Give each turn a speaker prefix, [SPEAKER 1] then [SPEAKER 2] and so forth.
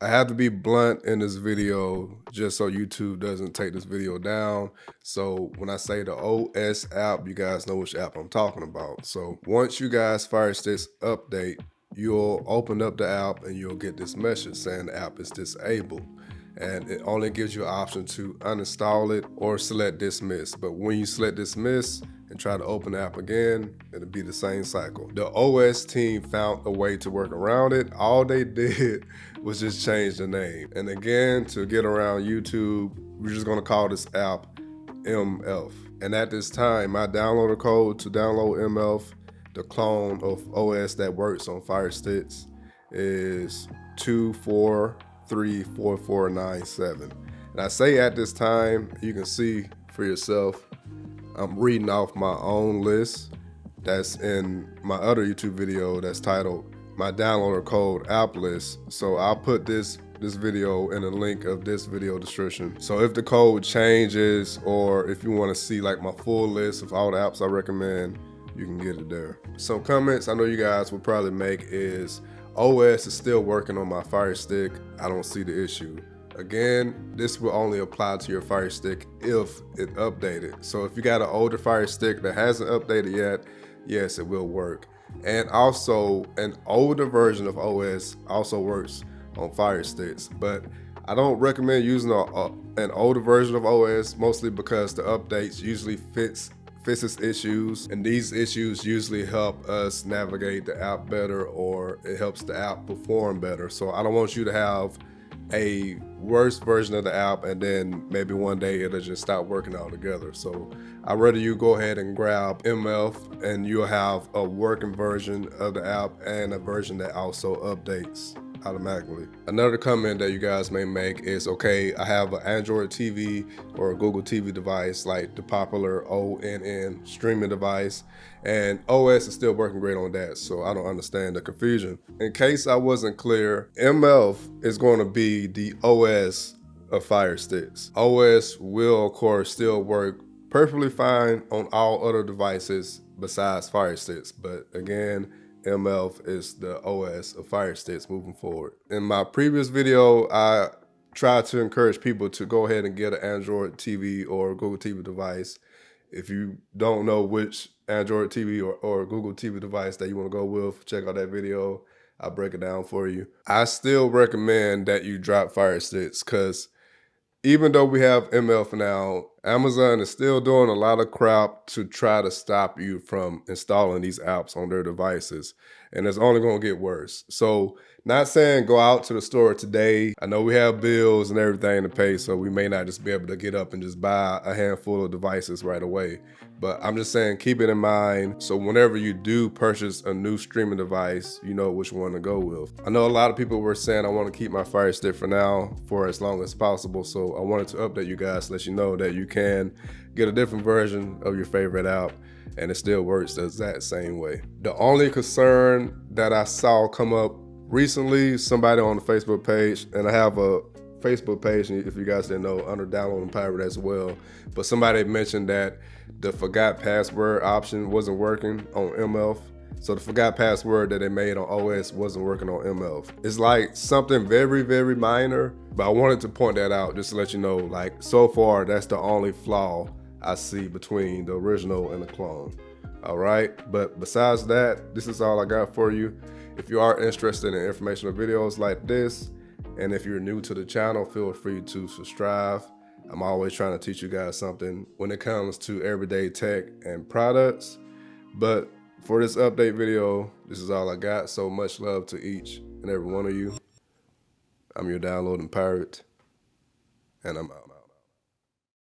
[SPEAKER 1] I have to be blunt in this video just so YouTube doesn't take this video down. So when I say the OS app, you guys know which app I'm talking about. So once you guys Firesticks update, you'll open up the app and you'll get this message saying the app is disabled. And it only gives you an option to uninstall it or select dismiss. But when you select dismiss and try to open the app again, it'll be the same cycle. The OS team found a way to work around it. All they did was just change the name. And again, to get around YouTube, we're just gonna call this app MF. And at this time, my downloader code to download MF, the clone of OS that works on Firesticks, is 24344497. And I say at this time, you can see for yourself, I'm reading off my own list that's in my other YouTube video that's titled My Downloader Code App List. So I'll put this video in the link of this video description. So if the code changes or if you want to see like my full list of all the apps I recommend, you can get it there. Some comments I know you guys will probably make is, OS is still working on my Fire Stick. I don't see the issue. Again, this will only apply to your Fire Stick if it updated. So if you got an older Fire Stick that hasn't updated yet, yes, it will work. And also, an older version of OS also works on Fire Sticks, but I don't recommend using an older version of OS, mostly because the updates usually fixes issues, and these issues usually help us navigate the app better, or it helps the app perform better. So I don't want you to have a worse version of the app and then maybe one day it'll just stop working altogether. So I'd rather you go ahead and grab MF and you'll have a working version of the app and a version that also updates automatically. Another comment that you guys may make is, okay, I have an Android TV or a Google TV device like the popular ONN streaming device, and OS is still working great on that, so I don't understand the confusion. In case I wasn't clear, MF is going to be the OS of Firesticks. OS will of course still work perfectly fine on all other devices besides Firesticks, but again, MF is the OS of Firesticks moving forward. In my previous video, I tried to encourage people to go ahead and get an Android TV or Google TV device. If you don't know which Android TV or Google TV device that you want to go with, check out that video. I'll break it down for you. I still recommend that you drop Firesticks, because even though we have MF now, Amazon is still doing a lot of crap to try to stop you from installing these apps on their devices. And it's only going to get worse. So not saying go out to the store today. I know we have bills and everything to pay, so we may not just be able to get up and just buy a handful of devices right away. But I'm just saying, keep it in mind, so whenever you do purchase a new streaming device, you know which one to go with. I know a lot of people were saying I want to keep my Fire Stick for now for as long as possible, so I wanted to update you guys, let you know that you can get a different version of your favorite app and it still works the exact same way. The only concern that I saw come up recently, somebody on the Facebook page, and I have a Facebook page, if you guys didn't know, under Download and Pirate as well, but somebody mentioned that the forgot password option wasn't working on MF. So the forgot password that they made on OS wasn't working on MF. It's like something very, very minor, but I wanted to point that out just to let you know, like, so far that's the only flaw I see between the original and the clone. All right, but besides that, this is all I got for you. If you are interested in informational videos like this, and if you're new to the channel, feel free to subscribe. I'm always trying to teach you guys something when it comes to everyday tech and products. But for this update video, this is all I got. So much love to each and every one of you. I'm your downloading pirate, and I'm out.